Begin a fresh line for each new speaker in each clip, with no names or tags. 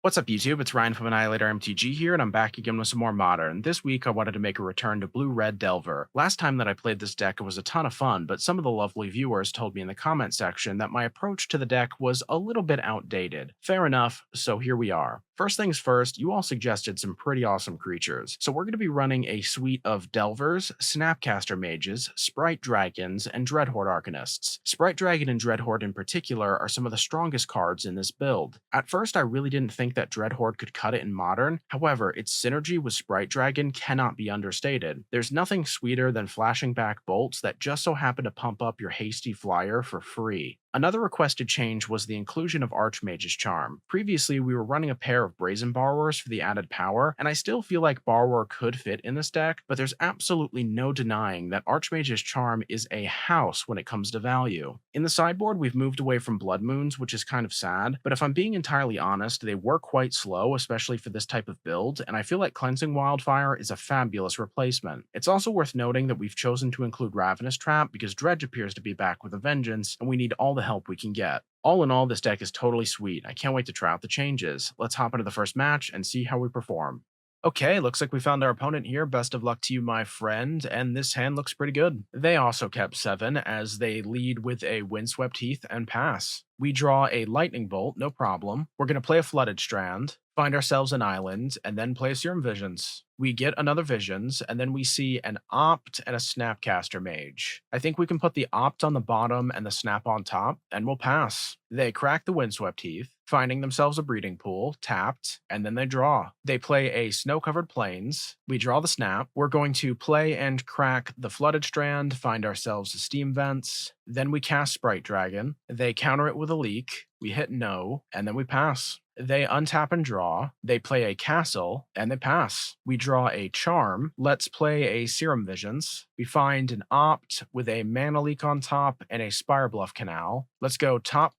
What's up, YouTube? It's Ryan from AnnihilatorMTG here, and I'm back again with some more Modern. This week, I wanted to make a return to Blue-Red Delver. Last time that I played this deck, it was a ton of fun, but some of the lovely viewers told me in the comment section that my approach to the deck was a little bit outdated. Fair enough, so here we are. First things first, you all suggested some pretty awesome creatures, so we're going to be running a suite of Delvers, Snapcaster Mages, Sprite Dragons, and Dreadhorde Arcanists. Sprite Dragon and Dreadhorde in particular are some of the strongest cards in this build. At first, I really didn't think that Dreadhorde could cut it in Modern, however, its synergy with Sprite Dragon cannot be understated. There's nothing sweeter than flashing back bolts that just so happen to pump up your hasty flyer for free. Another requested change was the inclusion of Archmage's Charm. Previously, we were running a pair of Brazen Borrowers for the added power, and I still feel like Borrower could fit in this deck, but there's absolutely no denying that Archmage's Charm is a house when it comes to value. In the sideboard, we've moved away from Blood Moons, which is kind of sad, but if I'm being entirely honest, they were quite slow, especially for this type of build, and I feel like Cleansing Wildfire is a fabulous replacement. It's also worth noting that we've chosen to include Ravenous Trap because Dredge appears to be back with a vengeance, and we need all the help we can get. All in all, this deck is totally sweet. I can't wait to try out the changes. Let's hop into the first match and see how we perform. Okay, looks like we found our opponent here. Best of luck to you, my friend, and this hand looks pretty good. They also kept 7 as they lead with a Windswept Heath and pass. We draw a Lightning Bolt, no problem. We're going to play a Flooded Strand, find ourselves an island, and then play a Serum Visions. We get another Visions, and then we see an Opt and a Snapcaster Mage. I think we can put the Opt on the bottom and the Snap on top, and we'll pass. They crack the Windswept Heath, finding themselves a breeding pool, tapped, and then they draw. They play a Snow-Covered Plains. We draw the Snap. We're going to play and crack the Flooded Strand, find ourselves the Steam Vents. Then we cast Sprite Dragon. They counter it with a Leak. We hit no, and then we pass. They untap and draw. They play a Castle, and they pass. We draw a Charm. Let's play a Serum Visions. We find an Opt with a Mana Leak on top and a Spirebluff Canal. Let's go top,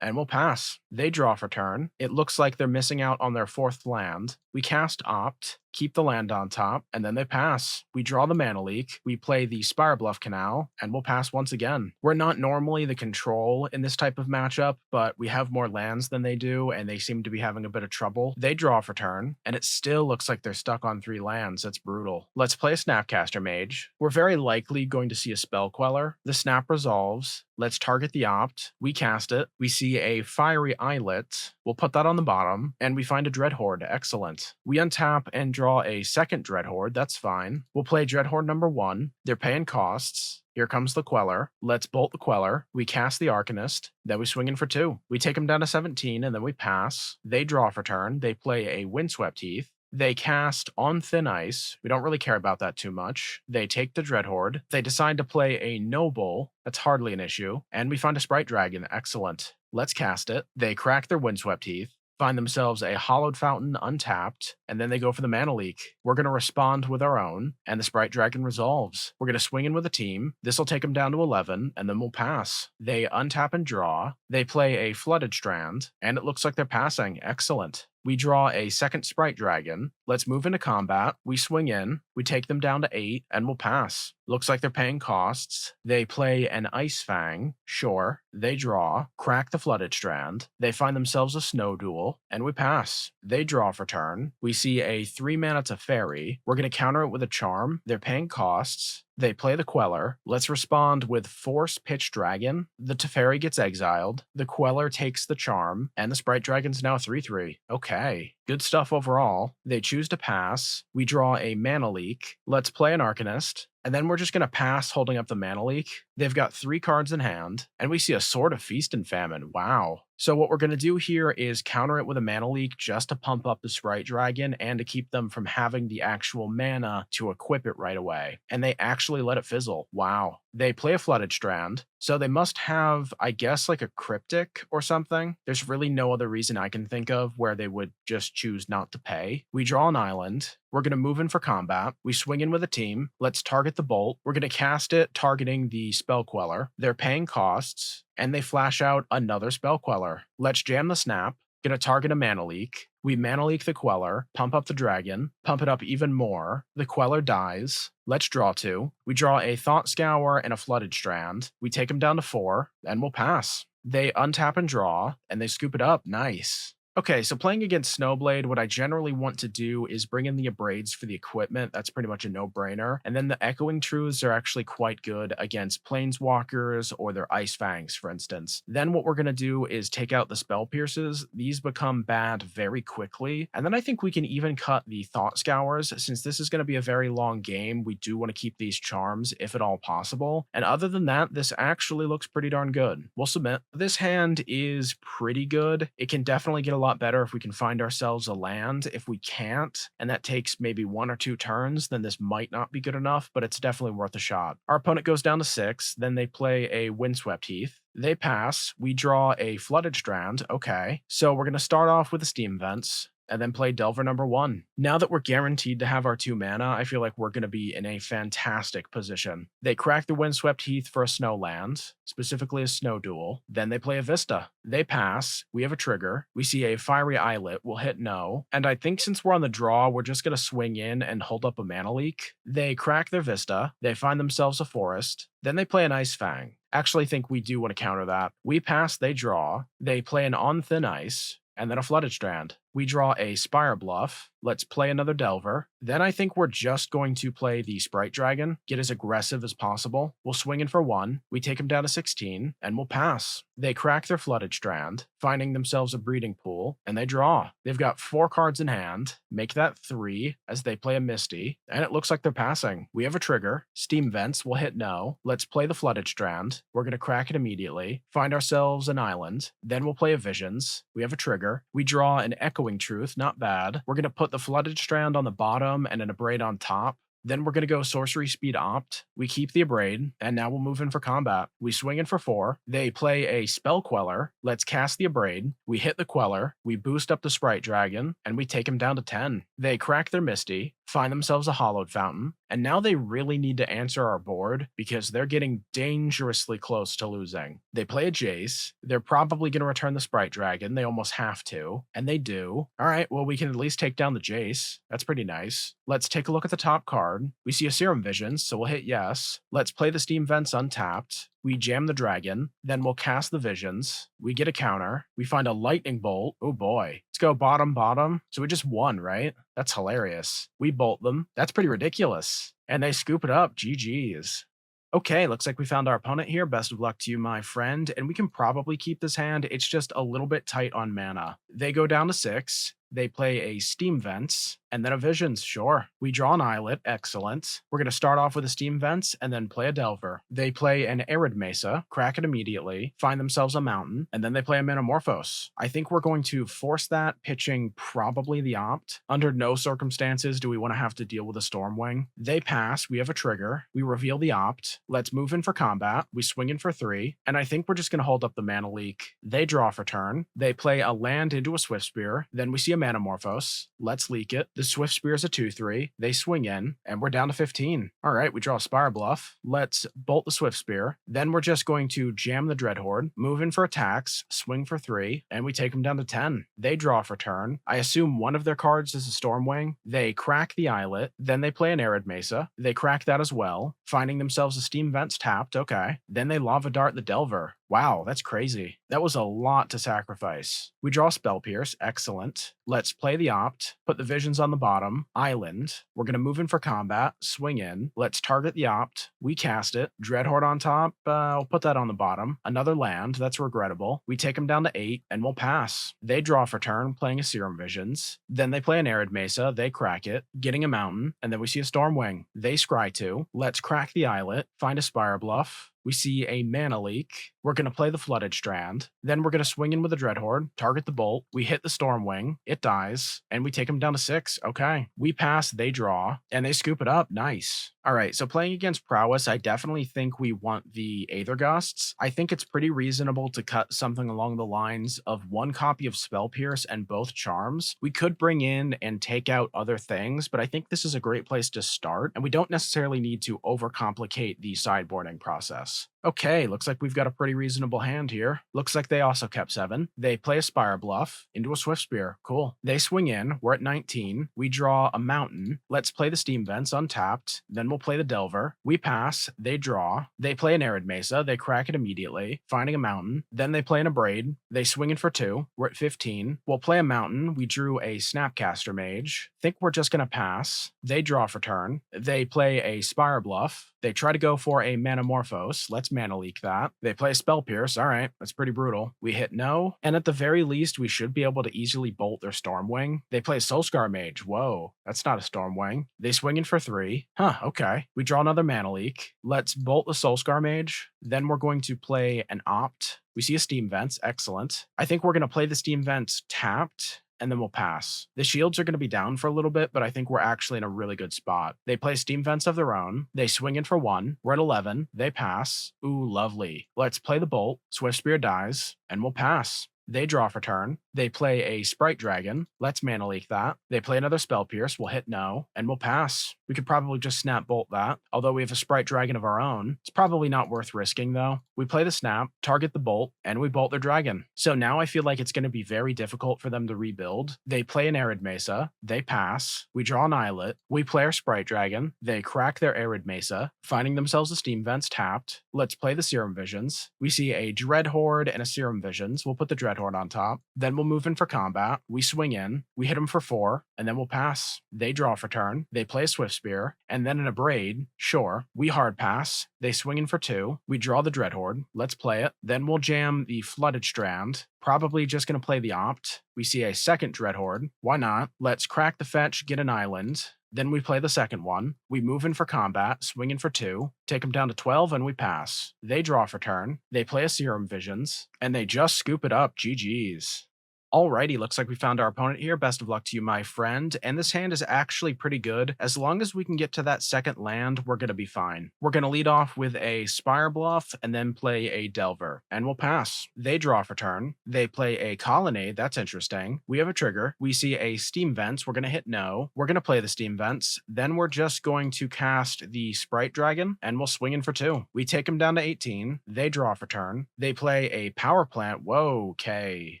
and we'll pass. They draw for turn. It looks like they're missing out on their 4th land. We cast Opt, keep the land on top, and then they pass. We draw the Mana Leak, we play the Spirebluff Canal, and we'll pass once again. We're not normally the control in this type of matchup, but we have more lands than they do, and they seem to be having a bit of trouble. They draw for turn, and it still looks like they're stuck on 3 lands. That's brutal. Let's play a Snapcaster Mage. We're very likely going to see a Spell Queller. The Snap resolves. Let's target the Opt. We cast it. We see a Fiery Islet. We'll put that on the bottom, and we find a Dreadhorde. Excellent. We untap and draw a second Dreadhorde. That's fine. We'll play Dreadhorde number 1. They're paying costs. Here comes the Queller. Let's bolt the Queller. We cast the Arcanist. Then we swing in for 2. We take them down to 17, and then we pass. They draw for turn. They play a Windswept Heath. They cast on Thin Ice. We don't really care about that too much. They take the Dreadhorde. They decide to play a Noble. That's hardly an issue. And we find a Sprite Dragon. Excellent. Let's cast it. They crack their Windswept Heath, find themselves a Hollowed Fountain untapped, and then they go for the Mana Leak. We're going to respond with our own, and the Sprite Dragon resolves. We're going to swing in with a team. This will take them down to 11, and then we'll pass. They untap and draw. They play a Flooded Strand, and it looks like they're passing. Excellent. We draw a second Sprite Dragon. Let's move into combat. We swing in. We take them down to 8, and we'll pass. Looks like they're paying costs. They play an Ice Fang. Sure. They draw. Crack the Flooded Strand. They find themselves a Snow Duel, and we pass. They draw for turn. We see a 3-mana Teferi. We're going to counter it with a Charm. They're paying costs. They play the Queller. Let's respond with Force Pitch Dragon. The Teferi gets exiled. The Queller takes the Charm, and the Sprite Dragon's now 3/3. Okay. Good stuff overall. They choose to pass. We draw a Mana Leak. Let's play an Arcanist. And then we're just going to pass holding up the Mana Leak. They've got 3 cards in hand, and we see a Sword of Feast and Famine. Wow. So what we're going to do here is counter it with a Mana Leak just to pump up the Sprite Dragon and to keep them from having the actual mana to equip it right away. And they actually let it fizzle. Wow. They play a Flooded Strand, so they must have, I guess, like a Cryptic or something. There's really no other reason I can think of where they would just choose not to pay. We draw an island. We're going to move in for combat. We swing in with a team. Let's target the Bolt. We're going to cast it targeting the Spell Queller. They're paying costs, and they flash out another Spell Queller. Let's jam the Snap. Going to target a Mana Leak. We Mana Leak the Queller, pump up the Dragon, pump it up even more. The Queller dies. Let's draw 2. We draw a Thought Scour and a Flooded Strand. We take them down to 4, and we'll pass. They untap and draw, and they scoop it up. Nice. Okay, so playing against Snowblade, what I generally want to do is bring in the Abrades for the equipment. That's pretty much a no-brainer. And then the Echoing Truths are actually quite good against Planeswalkers or their Ice Fangs, for instance. Then what we're going to do is take out the Spell Pierces. These become bad very quickly. And then I think we can even cut the Thought Scours. Since this is going to be a very long game, we do want to keep these charms if at all possible. And other than that, this actually looks pretty darn good. We'll submit. This hand is pretty good. It can definitely get a lot better if we can find ourselves a land. If we can't, and that takes maybe 1 or 2 turns, then this might not be good enough, but it's definitely worth a shot. Our opponent goes down to 6, then they play a Windswept Heath. They pass, we draw a Flooded Strand, okay. So we're going to start off with the Steam Vents, and then play Delver number 1. Now that we're guaranteed to have our 2 mana, I feel like we're going to be in a fantastic position. They crack the Windswept Heath for a snow land, specifically a Snow Duel. Then they play a Vista. They pass, we have a trigger, we see a Fiery Islet, we'll hit no, and I think since we're on the draw, we're just going to swing in and hold up a mana leak. They crack their Vista, they find themselves a forest, then they play an Ice Fang. Actually think we do want to counter that. We pass, they draw, they play an On Thin Ice, and then a Flooded Strand. We draw a Spirebluff. Let's play another Delver. Then I think we're just going to play the Sprite Dragon, get as aggressive as possible. We'll swing in for 1. We take them down to 16, and we'll pass. They crack their Flooded Strand, finding themselves a breeding pool, and they draw. They've got 4 cards in hand. Make that 3 as they play a Misty, and it looks like they're passing. We have a trigger. Steam Vents will hit no. Let's play the Flooded Strand. We're going to crack it immediately. Find ourselves an island. Then we'll play a Visions. We have a trigger. We draw an Echoing Truth, not bad. We're going to put the Flooded Strand on the bottom and an Abrade on top. Then we're going to go Sorcery Speed Opt. We keep the Abrade, and now we'll move in for combat. We swing in for 4. They play a Spell Queller. Let's cast the Abrade. We hit the Queller. We boost up the Sprite Dragon, and we take him down to 10. They crack their Misty, find themselves a Hollowed Fountain, and now they really need to answer our board because they're getting dangerously close to losing. They play a Jace. They're probably going to return the Sprite Dragon. They almost have to, and they do. All right, well, we can at least take down the Jace. That's pretty nice. Let's take a look at the top card. We see a Serum Visions, so we'll hit yes. Let's play the Steam Vents untapped. We jam the dragon, then we'll cast the Visions. We get a counter. We find a Lightning Bolt. Oh boy. Let's go bottom, bottom. So we just won, right? That's hilarious. We bolt them. That's pretty ridiculous. And they scoop it up. GG's. Okay, looks like we found our opponent here. Best of luck to you, my friend. And we can probably keep this hand. It's just a little bit tight on mana. They go down to 6. They play a Steam Vents, and then a Visions, sure. We draw an Islet, excellent. We're going to start off with a Steam Vents, and then play a Delver. They play an Arid Mesa, crack it immediately, find themselves a Mountain, and then they play a Metamorphose. I think we're going to force that, pitching probably the Opt. Under no circumstances do we want to have to deal with a Stormwing. They pass, we have a trigger, we reveal the Opt, let's move in for combat, we swing in for 3, and I think we're just going to hold up the Mana Leak. They draw for turn, they play a land into a Swiftspear, then we see a Metamorphose. Let's leak it. The Swiftspear is a 2/3. They swing in, and we're down to 15. All right, we draw a Spirebluff. Let's bolt the Swiftspear. Then we're just going to jam the Dreadhorde, move in for attacks, swing for 3, and we take them down to 10. They draw for turn. I assume one of their cards is a Stormwing. They crack the Islet. Then they play an Arid Mesa. They crack that as well, finding themselves a Steam Vents tapped. Okay. Then they Lava Dart the Delver. Wow, that's crazy. That was a lot to sacrifice. We draw Spell Pierce, excellent. Let's play the Opt, put the Visions on the bottom, Island. We're going to move in for combat, swing in. Let's target the Opt. We cast it. Dreadhorde on top, I'll put that on the bottom. Another land, that's regrettable. We take them down to 8, and we'll pass. They draw for turn, playing a Serum Visions. Then they play an Arid Mesa, they crack it, getting a Mountain, and then we see a Stormwing. They scry 2. Let's crack the Islet, find a Spirebluff. We see a Mana Leak. We're going to play the Flooded Strand. Then we're going to swing in with the Dreadhorde, target the Bolt. We hit the Stormwing. It dies, and we take them down to 6. Okay. We pass, they draw, and they scoop it up. Nice. All right, so playing against Prowess, I definitely think we want the Aether Gusts. I think it's pretty reasonable to cut something along the lines of 1 copy of Spell Pierce and both Charms. We could bring in and take out other things, but I think this is a great place to start, and we don't necessarily need to overcomplicate the sideboarding process. Okay, looks like we've got a pretty reasonable hand here. Looks like they also kept 7. They play a Spirebluff into a Swift Spear. Cool. They swing in. We're at 19. We draw a Mountain. Let's play the Steam Vents untapped. Then we'll play the Delver. We pass. They draw. They play an Arid Mesa. They crack it immediately, finding a Mountain. Then they play an Abrade. They swing in for 2. We're at 15. We'll play a Mountain. We drew a Snapcaster Mage. Think we're just going to pass. They draw for turn. They play a Spirebluff. They try to go for a Manamorphose. Let's Mana Leak that. They play a Spell Pierce. All right, that's pretty brutal. We hit no, and at the very least, we should be able to easily bolt their Stormwing. They play a Soul Scar Mage. Whoa, that's not a Stormwing. They swing in for 3. Huh, okay. We draw another Mana Leak. Let's bolt the Soul Scar Mage. Then we're going to play an Opt. We see a Steam Vents. Excellent. I think we're going to play the Steam Vents tapped, and then we'll pass. The shields are going to be down for a little bit, but I think we're actually in a really good spot. They play Steam Vents of their own. They swing in for 1. We're at 11. They pass. Ooh, lovely. Let's play the Bolt. Swift Spear dies, and we'll pass. They draw for turn. They play a Sprite Dragon. Let's Mana Leak that. They play another Spell Pierce. We'll hit no, and we'll pass. We could probably just Snap Bolt that. Although we have a Sprite Dragon of our own, it's probably not worth risking though. We play the Snap, target the Bolt, and we bolt their Dragon. So now I feel like it's going to be very difficult for them to rebuild. They play an Arid Mesa. They pass. We draw an Islet. We play our Sprite Dragon. They crack their Arid Mesa, finding themselves a Steam Vents tapped. Let's play the Serum Visions. We see a Dreadhorde and a Serum Visions. We'll put the Dreadhorde on top. Then we'll move in for combat. We swing in. We hit them for 4, and then we'll pass. They draw for turn. They play a Swift Spear, and then an Abrade. Sure. We hard pass. They swing in for 2. We draw the Dreadhorde. Let's play it. Then we'll jam the Flooded Strand. Probably just going to play the Opt. We see a second Dreadhorde. Why not? Let's crack the fetch, get an island. Then we play the second one. We move in for combat, swing in for 2, take them down to 12, and we pass. They draw for turn. They play a Serum Visions, and they just scoop it up. GG's. Alrighty, looks like we found our opponent here. Best of luck to you, my friend. And this hand is actually pretty good. As long as we can get to that second land, we're going to be fine. We're going to lead off with a Spirebluff and then play a Delver, and we'll pass. They draw for turn. They play a Colonnade. That's interesting. We have a trigger. We see a Steam Vents. We're going to hit no. We're going to play the Steam Vents. Then we're just going to cast the Sprite Dragon, and we'll swing in for 2. We take them down to 18. They draw for turn. They play a Power Plant. Whoa, okay.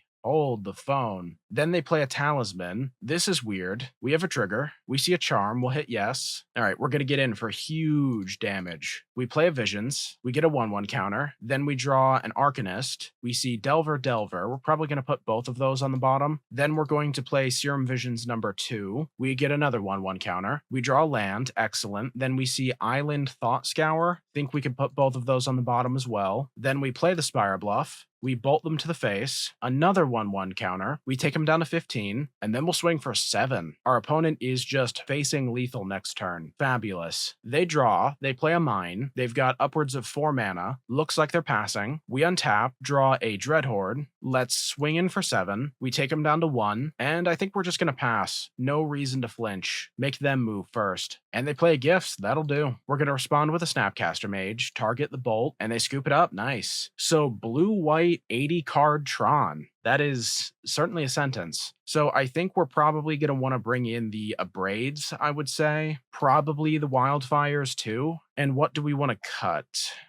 Hold the phone. Then they play a Talisman. This is weird. We have a trigger. We see a Charm. We'll hit yes. All right, we're going to get in for huge damage. We play a Visions. We get a 1/1 counter. Then we draw an Arcanist. We see Delver, Delver. We're probably going to put both of those on the bottom. Then we're going to play Serum Visions number 2. We get another 1/1 counter. We draw land. Excellent. Then we see Island Thought Scour. Think we can put both of those on the bottom as well. Then we play the Spirebluff. We bolt them to the face, another 1/1 counter. We take them down to 15, and then we'll swing for 7. Our opponent is just facing lethal next turn. Fabulous. They draw, they play a mine. They've got upwards of 4 mana. Looks like they're passing. We untap, draw a Dreadhorde. Let's swing in for 7. We take them down to 1, and I think we're just going to pass. No reason to flinch. Make them move first. And they play a Gifts. That'll do. We're going to respond with a Snapcaster Mage, target the Bolt, and they scoop it up. Nice. So blue-white 80 card Tron. That is certainly a sentence. So I think we're probably going to want to bring in the Abrades, I would say. Probably the Wildfires too. And what do we want to cut?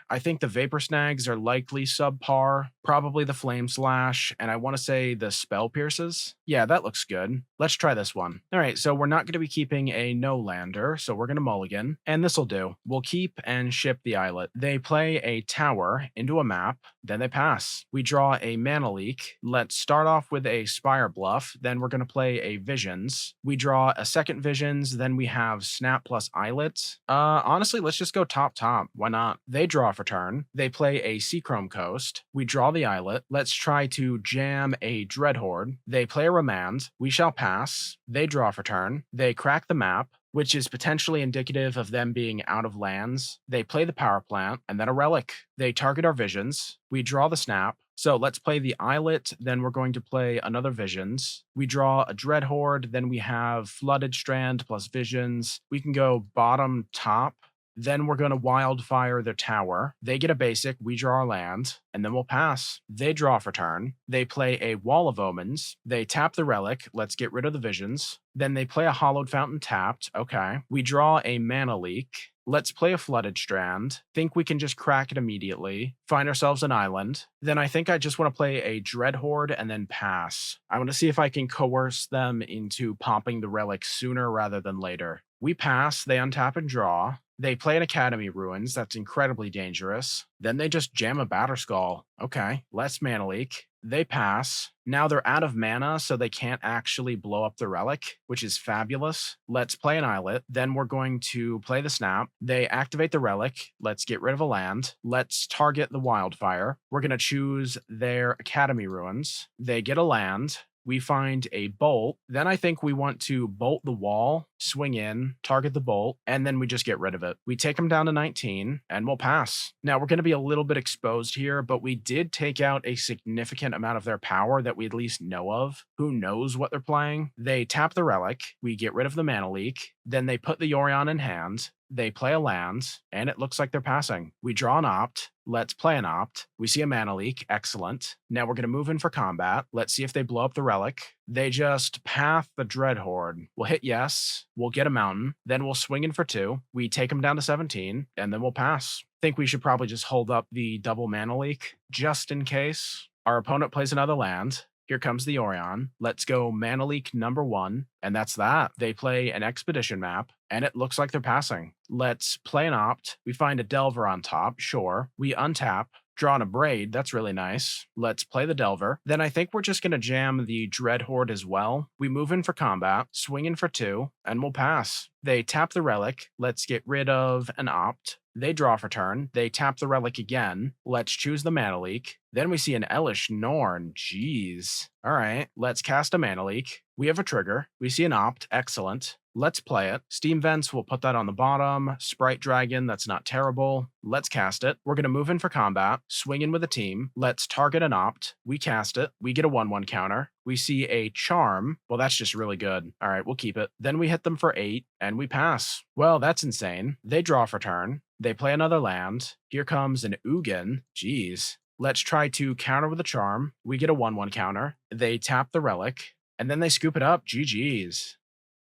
I think the Vapor Snags are likely subpar. Probably the Flame Slash. And I want to say the Spell Pierces. Yeah, that looks good. Let's try this one. All right, so we're not going to be keeping a no-lander, so we're going to mulligan. And this'll do. We'll keep and ship the Islet. They play a tower into a map, then they pass. We draw a Mana Leak. Let's start off with a Spirebluff, then we're going to play a Visions. We draw a second Visions, then we have Snap plus Islet. Honestly, let's just go top. Why not? They draw for turn. They play a Seachrome Coast. We draw the Islet. Let's try to jam a Dreadhorde. They play a Remand. We shall pass. They draw for turn. They crack the map, which is potentially indicative of them being out of lands. They play the Power Plant, and then a Relic. They target our Visions. We draw the Snap. So let's play the Islet, then we're going to play another Visions. We draw a Dreadhorde, then we have Flooded Strand plus Visions. We can go bottom, top. Then we're going to Wildfire their tower. They get a basic, we draw our land, and then we'll pass. They draw for turn. They play a Wall of Omens. They tap the relic. Let's get rid of the visions. Then they play a Hollowed Fountain tapped. Okay. We draw a Mana Leak. Let's play a Flooded Strand. Think we can just crack it immediately. Find ourselves an island. Then I think I just want to play a Dreadhorde and then pass. I want to see if I can coerce them into popping the relic sooner rather than later. We pass, they untap and draw. They play an Academy Ruins, that's incredibly dangerous. Then they just jam a Batterskull. Okay, less Mana Leak. They pass. Now they're out of mana, so they can't actually blow up the relic, which is fabulous. Let's play an Islet. Then we're going to play the Snap. They activate the relic. Let's get rid of a land. Let's target the Wildfire. We're going to choose their Academy Ruins. They get a land. We find a bolt. Then I think we want to bolt the wall, swing in, target the bolt, and then we just get rid of it. We take them down to 19, and we'll pass. Now, we're going to be a little bit exposed here, but we did take out a significant amount of their power that we at least know of. Who knows what they're playing? They tap the relic. We get rid of the Mana Leak. Then they put the Yorion in hand. They play a land, and it looks like they're passing. We draw an Opt. Let's play an Opt. We see a Mana Leak. Excellent. Now we're going to move in for combat. Let's see if they blow up the relic. They just path the Dreadhorde. We'll hit yes. We'll get a mountain. Then we'll swing in for 2. We take them down to 17, and then we'll pass. Think we should probably just hold up the double Mana Leak, just in case. Our opponent plays another land. Here comes the Orion. Let's go Mana Leak number 1, and that's that. They play an Expedition map, and it looks like they're passing. Let's play an Opt. We find a Delver on top, sure. We untap, draw on a Braid, that's really nice. Let's play the Delver. Then I think we're just going to jam the Dreadhorde as well. We move in for combat, swing in for 2, and we'll pass. They tap the relic. Let's get rid of an Opt. They draw for turn. They tap the relic again. Let's choose the Mana Leak. Then we see an Elish Norn. Jeez. All right, let's cast a Mana Leak. We have a trigger. We see an Opt. Excellent. Let's play it. Steam Vents, we'll put that on the bottom. Sprite Dragon, that's not terrible. Let's cast it. We're going to move in for combat, swing in with a team. Let's target an Opt. We cast it. We get a 1/1 counter. We see a Charm. Well, that's just really good. All right, we'll keep it. Then we hit them for 8, and we pass. Well, that's insane. They draw for turn. They play another land. Here comes an Ugin. Jeez. Let's try to counter with a Charm. We get a 1/1 counter. They tap the relic, and then they scoop it up. GG's.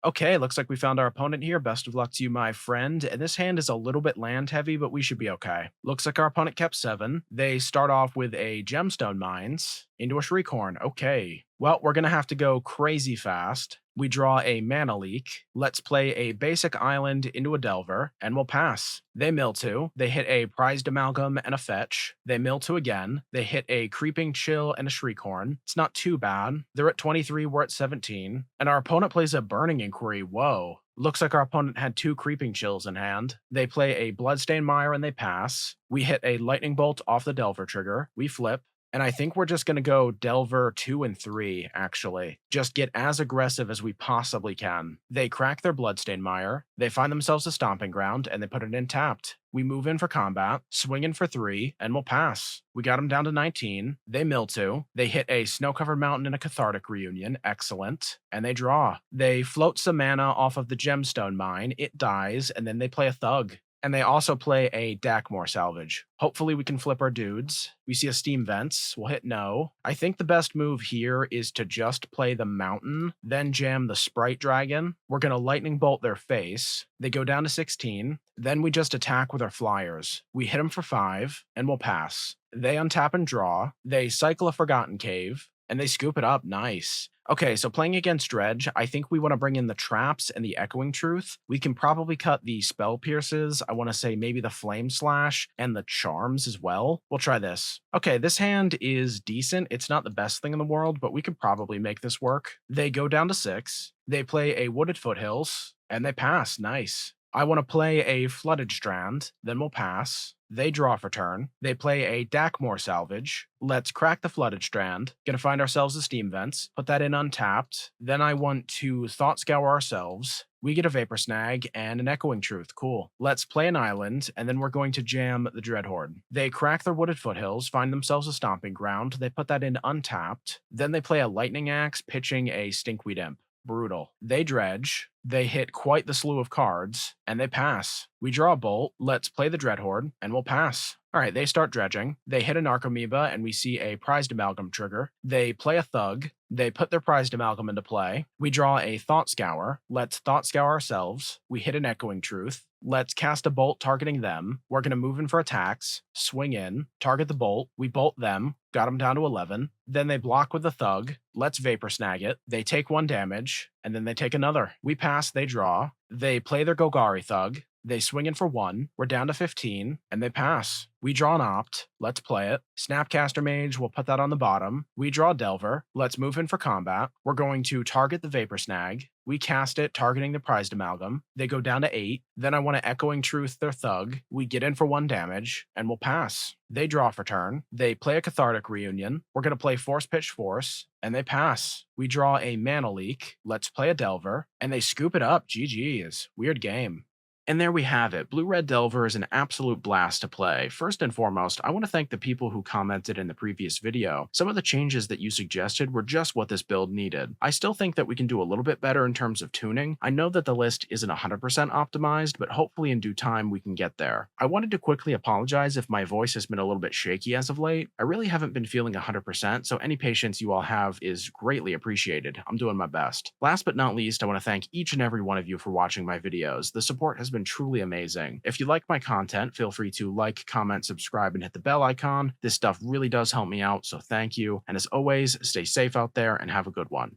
Okay, looks like we found our opponent here. Best of luck to you, my friend. And this hand is a little bit land heavy, but we should be okay. Looks like our opponent kept 7. They start off with a Gemstone Mines into a Shriekhorn. Okay. Well, we're going to have to go crazy fast. We draw a Mana Leak. Let's play a basic island into a Delver, and we'll pass. They mill 2. They hit a Prized Amalgam and a Fetch. They mill 2 again. They hit a Creeping Chill and a Shriekhorn. It's not too bad. They're at 23, we're at 17. And our opponent plays a Burning Inquiry. Whoa. Looks like our opponent had 2 Creeping Chills in hand. They play a Bloodstained Mire and they pass. We hit a Lightning Bolt off the Delver trigger. We flip. And I think we're just going to go Delver 2 and 3, actually. Just get as aggressive as we possibly can. They crack their Bloodstained Mire. They find themselves a Stomping Ground, and they put it in tapped. We move in for combat, swing in for 3, and we'll pass. We got them down to 19. They mill 2. They hit a Snow-Covered Mountain and a Cathartic Reunion. Excellent. And they draw. They float some mana off of the Gemstone Mine. It dies, and then they play a Thug. And they also play a Dakmor Salvage. Hopefully we can flip our dudes. We see a Steam Vents. We'll hit no. I think the best move here is to just play the Mountain, then jam the Sprite Dragon. We're going to Lightning Bolt their face. They go down to 16. Then we just attack with our Flyers. We hit them for 5, and we'll pass. They untap and draw. They cycle a Forgotten Cave, and they scoop it up. Nice. Okay, so playing against Dredge, I think we want to bring in the Traps and the Echoing Truth. We can probably cut the Spell Pierces. I want to say maybe the Flame Slash and the Charms as well. We'll try this. Okay, this hand is decent. It's not the best thing in the world, but we could probably make this work. They go down to 6. They play a Wooded Foothills, and they pass. Nice. I want to play a Flooded Strand, then we'll pass. They draw for turn. They play a Dakmor Salvage. Let's crack the Flooded Strand. Gonna find ourselves a Steam Vents. Put that in untapped. Then I want to Thought Scour ourselves. We get a Vapor Snag and an Echoing Truth. Cool. Let's play an island, and then we're going to jam the Dreadhorde. They crack their Wooded Foothills, find themselves a Stomping Ground. They put that in untapped. Then they play a Lightning Axe, pitching a Stinkweed Imp. Brutal. They dredge. They hit quite the slew of cards, and they pass. We draw a bolt, let's play the Dreadhorde, and we'll pass. Alright, they start dredging. They hit an Archamoeba, and we see a Prized Amalgam trigger. They play a Thug. They put their Prized Amalgam into play. We draw a Thought Scour. Let's Thought Scour ourselves. We hit an Echoing Truth. Let's cast a bolt targeting them. We're going to move in for attacks, swing in, target the bolt. We bolt them, got them down to 11. Then they block with the Thug. Let's Vapor Snag it. They take 1 damage, and then they take another. We pass, they draw. They play their Golgari Thug. They swing in for 1. We're down to 15, and they pass. We draw an Opt. Let's play it. Snapcaster Mage, we'll put that on the bottom. We draw Delver. Let's move in for combat. We're going to target the Vapor Snag. We cast it, targeting the Prized Amalgam. They go down to 8. Then I want to Echoing Truth their Thug. We get in for 1 damage, and we'll pass. They draw for turn. They play a Cathartic Reunion. We're going to play Force Pitch Force, and they pass. We draw a Mana Leak. Let's play a Delver, and they scoop it up. GG's. Weird game. And there we have it. Blue-Red Delver is an absolute blast to play. First and foremost, I want to thank the people who commented in the previous video. Some of the changes that you suggested were just what this build needed. I still think that we can do a little bit better in terms of tuning. I know that the list isn't 100% optimized, but hopefully in due time we can get there. I wanted to quickly apologize if my voice has been a little bit shaky as of late. I really haven't been feeling 100%, so any patience you all have is greatly appreciated. I'm doing my best. Last but not least, I want to thank each and every one of you for watching my videos. The support has been truly amazing. If you like my content, feel free to like, comment, subscribe, and hit the bell icon. This stuff really does help me out, so thank you. And as always, stay safe out there and have a good one.